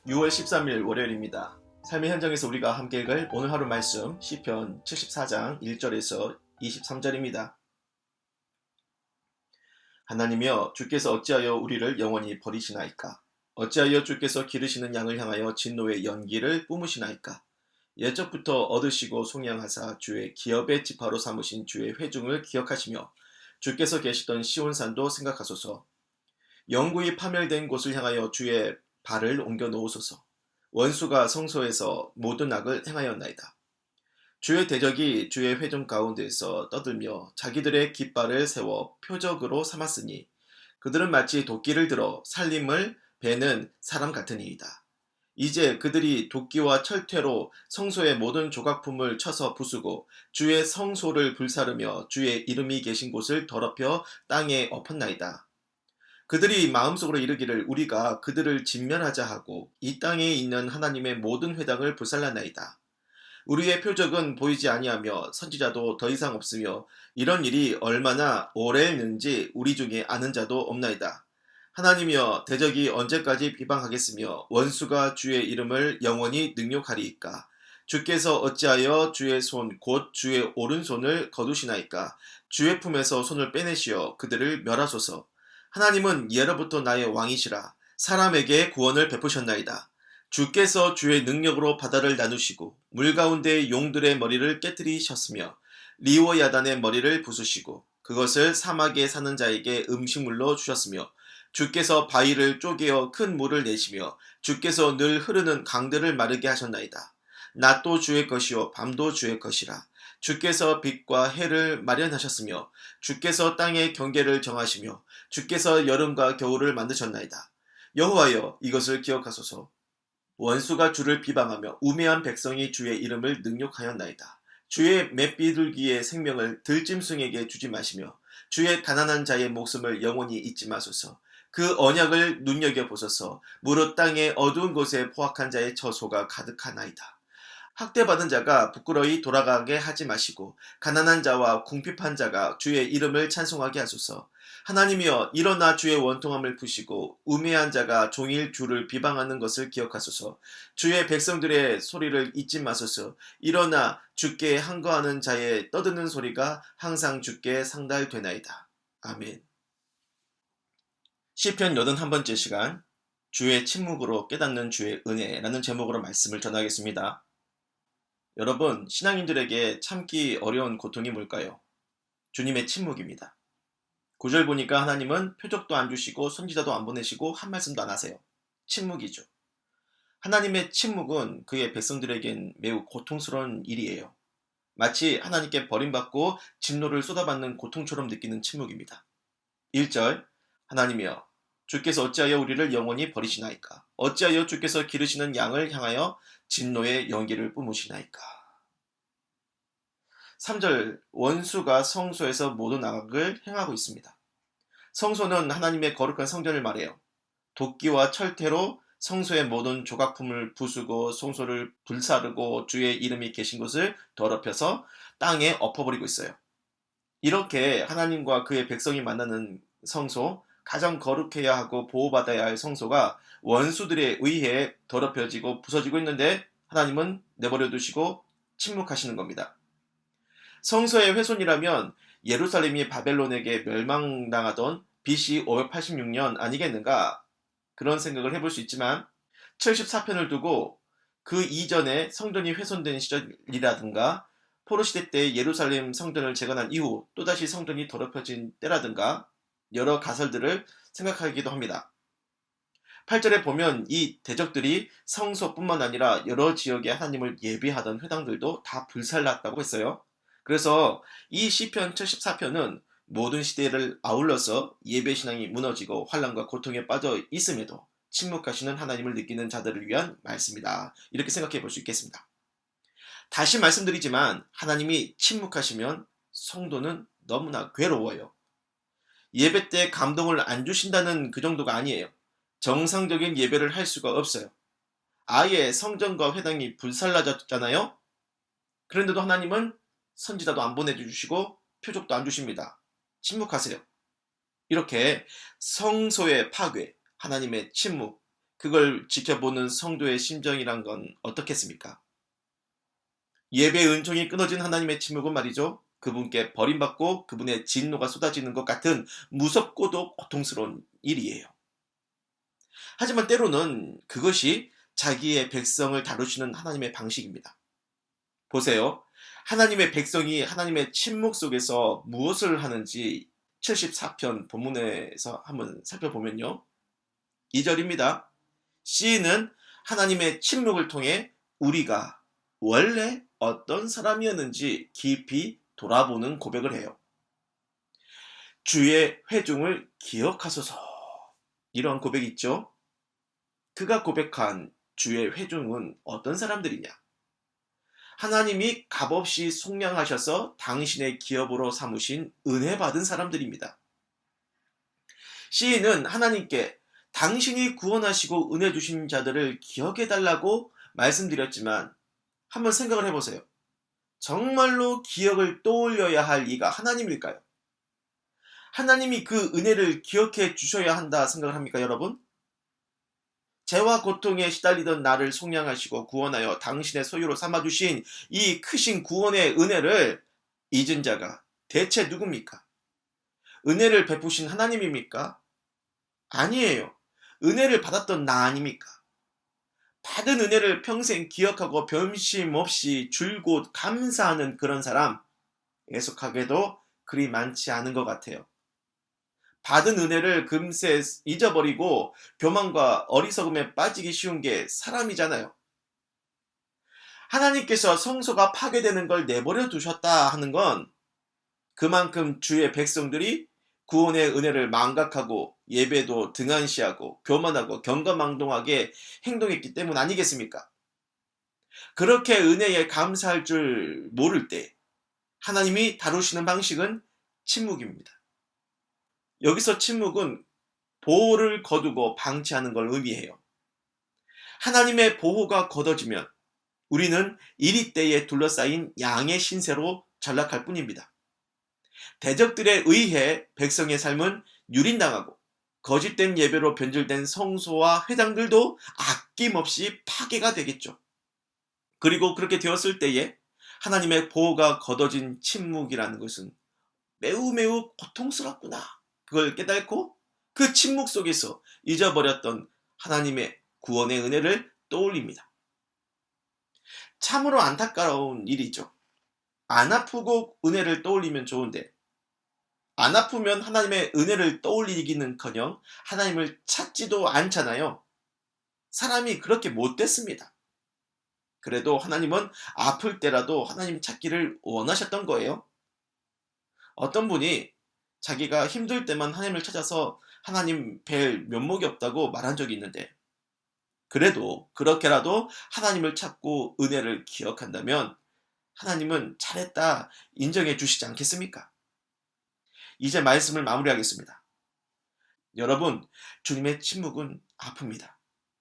6월 13일 월요일입니다. 삶의 현장에서 우리가 함께 읽을 오늘 하루 말씀 시편 74장 1절에서 23절입니다. 하나님이여, 주께서 어찌하여 우리를 영원히 버리시나이까? 어찌하여 주께서 기르시는 양을 향하여 진노의 연기를 뿜으시나이까? 옛적부터 얻으시고 속량하사 주의 기업의 지파로 삼으신 주의 회중을 기억하시며 주께서 계시던 시온산도 생각하소서. 영구히 파멸된 곳을 향하여 주의 발을 옮겨 놓으소서. 원수가 성소에서 모든 악을 행하였나이다. 주의 대적이 주의 회중 가운데에서 떠들며 자기들의 깃발을 세워 표적으로 삼았으니 그들은 마치 도끼를 들어 살림을 베는 사람 같으니이다. 이제 그들이 도끼와 철퇴로 성소의 모든 조각품을 쳐서 부수고 주의 성소를 불사르며 주의 이름이 계신 곳을 더럽혀 땅에 엎었나이다. 그들이 마음속으로 이르기를 우리가 그들을 진멸하자 하고 이 땅에 있는 하나님의 모든 회당을 불살랐나이다. 우리의 표적은 보이지 아니하며 선지자도 더 이상 없으며 이런 일이 얼마나 오래했는지 우리 중에 아는 자도 없나이다. 하나님이여, 대적이 언제까지 비방하겠으며 원수가 주의 이름을 영원히 능욕하리이까? 주께서 어찌하여 주의 손 곧 주의 오른손을 거두시나이까? 주의 품에서 손을 빼내시어 그들을 멸하소서. 하나님은 예로부터 나의 왕이시라. 사람에게 구원을 베푸셨나이다. 주께서 주의 능력으로 바다를 나누시고 물 가운데 용들의 머리를 깨뜨리셨으며 리워야단의 머리를 부수시고 그것을 사막에 사는 자에게 음식물로 주셨으며 주께서 바위를 쪼개어 큰 물을 내시며 주께서 늘 흐르는 강들을 마르게 하셨나이다. 낮도 주의 것이요 밤도 주의 것이라. 주께서 빛과 해를 마련하셨으며 주께서 땅의 경계를 정하시며 주께서 여름과 겨울을 만드셨나이다. 여호와여, 이것을 기억하소서. 원수가 주를 비방하며 우매한 백성이 주의 이름을 능욕하였나이다. 주의 맷비둘기의 생명을 들짐승에게 주지 마시며 주의 가난한 자의 목숨을 영원히 잊지 마소서. 그 언약을 눈여겨보소서. 무릇 땅의 어두운 곳에 포악한 자의 처소가 가득하나이다. 학대받은 자가 부끄러이 돌아가게 하지 마시고 가난한 자와 궁핍한 자가 주의 이름을 찬송하게 하소서. 하나님이여, 일어나 주의 원통함을 푸시고 우매한 자가 종일 주를 비방하는 것을 기억하소서. 주의 백성들의 소리를 잊지 마소서. 일어나 주께 항거하는 자의 떠드는 소리가 항상 주께 상달되나이다. 아멘. 시편 81번째 시간, 주의 침묵으로 깨닫는 주의 은혜라는 제목으로 말씀을 전하겠습니다. 여러분, 신앙인들에게 참기 어려운 고통이 뭘까요? 주님의 침묵입니다. 9절 보니까 하나님은 표적도 안 주시고 선지자도 안 보내시고 한 말씀도 안 하세요. 침묵이죠. 하나님의 침묵은 그의 백성들에겐 매우 고통스러운 일이에요. 마치 하나님께 버림받고 진노를 쏟아받는 고통처럼 느끼는 침묵입니다. 1절, 하나님이여, 주께서 어찌하여 우리를 영원히 버리시나이까? 어찌하여 주께서 기르시는 양을 향하여 진노의 연기를 뿜으시나이까? 3절, 원수가 성소에서 모든 악을 행하고 있습니다. 성소는 하나님의 거룩한 성전을 말해요. 도끼와 철퇴로 성소의 모든 조각품을 부수고 성소를 불사르고 주의 이름이 계신 곳을 더럽혀서 땅에 엎어버리고 있어요. 이렇게 하나님과 그의 백성이 만나는 성소, 가장 거룩해야 하고 보호받아야 할 성소가 원수들에 의해 더럽혀지고 부서지고 있는데 하나님은 내버려 두시고 침묵하시는 겁니다. 성소의 훼손이라면 예루살렘이 바벨론에게 멸망당하던 BC 586년 아니겠는가? 그런 생각을 해볼 수 있지만 74편을 두고 그 이전에 성전이 훼손된 시절이라든가 포로시대 때 예루살렘 성전을 재건한 이후 또다시 성전이 더럽혀진 때라든가 여러 가설들을 생각하기도 합니다. 8절에 보면 이 대적들이 성소뿐만 아니라 여러 지역에 하나님을 예배하던 회당들도 다 불살랐다고 했어요. 그래서 이 시편 74편은 모든 시대를 아울러서 예배신앙이 무너지고 환난과 고통에 빠져 있음에도 침묵하시는 하나님을 느끼는 자들을 위한 말씀이다. 이렇게 생각해 볼 수 있겠습니다. 다시 말씀드리지만 하나님이 침묵하시면 성도는 너무나 괴로워요. 예배 때 감동을 안 주신다는 그 정도가 아니에요. 정상적인 예배를 할 수가 없어요. 아예 성전과 회당이 불살라졌잖아요. 그런데도 하나님은 선지자도 안 보내주시고 표적도 안 주십니다. 침묵하세요. 이렇게 성소의 파괴, 하나님의 침묵, 그걸 지켜보는 성도의 심정이란 건 어떻겠습니까? 예배 은총이 끊어진 하나님의 침묵은 말이죠. 그분께 버림받고 그분의 진노가 쏟아지는 것 같은 무섭고도 고통스러운 일이에요. 하지만 때로는 그것이 자기의 백성을 다루시는 하나님의 방식입니다. 보세요. 하나님의 백성이 하나님의 침묵 속에서 무엇을 하는지 74편 본문에서 한번 살펴보면요. 2절입니다. 시인은 하나님의 침묵을 통해 우리가 원래 어떤 사람이었는지 깊이 돌아보는 고백을 해요. 주의 회중을 기억하소서. 이런 고백이 있죠. 그가 고백한 주의 회중은 어떤 사람들이냐? 하나님이 값없이 속량하셔서 당신의 기업으로 삼으신 은혜 받은 사람들입니다. 시인은 하나님께 당신이 구원하시고 은혜 주신 자들을 기억해달라고 말씀드렸지만 한번 생각을 해보세요. 정말로 기억을 떠올려야 할 이가 하나님일까요? 하나님이 그 은혜를 기억해 주셔야 한다 생각을 합니까, 여러분? 죄와 고통에 시달리던 나를 속량하시고 구원하여 당신의 소유로 삼아주신 이 크신 구원의 은혜를 잊은 자가 대체 누굽니까? 은혜를 베푸신 하나님입니까? 아니에요. 은혜를 받았던 나 아닙니까? 받은 은혜를 평생 기억하고 변심 없이 줄곧 감사하는 그런 사람, 애석하게도 그리 많지 않은 것 같아요. 받은 은혜를 금세 잊어버리고 교만과 어리석음에 빠지기 쉬운 게 사람이잖아요. 하나님께서 성소가 파괴되는 걸 내버려 두셨다 하는 건 그만큼 주의 백성들이 구원의 은혜를 망각하고 예배도 등한시하고 교만하고 경거망동하게 행동했기 때문 아니겠습니까? 그렇게 은혜에 감사할 줄 모를 때 하나님이 다루시는 방식은 침묵입니다. 여기서 침묵은 보호를 거두고 방치하는 걸 의미해요. 하나님의 보호가 걷어지면 우리는 이리때에 둘러싸인 양의 신세로 전락할 뿐입니다. 대적들에 의해 백성의 삶은 유린당하고 거짓된 예배로 변질된 성소와 회당들도 아낌없이 파괴가 되겠죠. 그리고 그렇게 되었을 때에 하나님의 보호가 걷어진 침묵이라는 것은 매우 고통스럽구나. 그걸 깨닫고 그 침묵 속에서 잊어버렸던 하나님의 구원의 은혜를 떠올립니다. 참으로 안타까운 일이죠. 안 아프고 은혜를 떠올리면 좋은데 안 아프면 하나님의 은혜를 떠올리기는커녕 하나님을 찾지도 않잖아요. 사람이 그렇게 못됐습니다. 그래도 하나님은 아플 때라도 하나님 찾기를 원하셨던 거예요. 어떤 분이 자기가 힘들 때만 하나님을 찾아서 하나님 뵐 면목이 없다고 말한 적이 있는데 그래도 그렇게라도 하나님을 찾고 은혜를 기억한다면 하나님은 잘했다 인정해 주시지 않겠습니까? 이제 말씀을 마무리하겠습니다. 여러분, 주님의 침묵은 아픕니다.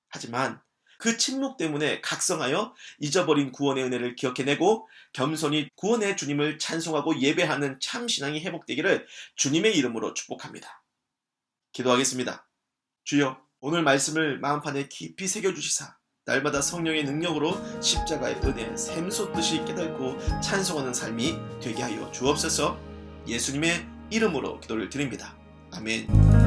하지만 그 침묵 때문에 각성하여 잊어버린 구원의 은혜를 기억해내고 겸손히 구원의 주님을 찬송하고 예배하는 참 신앙이 회복되기를 주님의 이름으로 축복합니다. 기도하겠습니다. 주여, 오늘 말씀을 마음판에 깊이 새겨주시사 날마다 성령의 능력으로 십자가의 은혜 샘솟듯이 깨닫고 찬송하는 삶이 되게 하여 주옵소서. 예수님의 이름으로 기도를 드립니다. 아멘.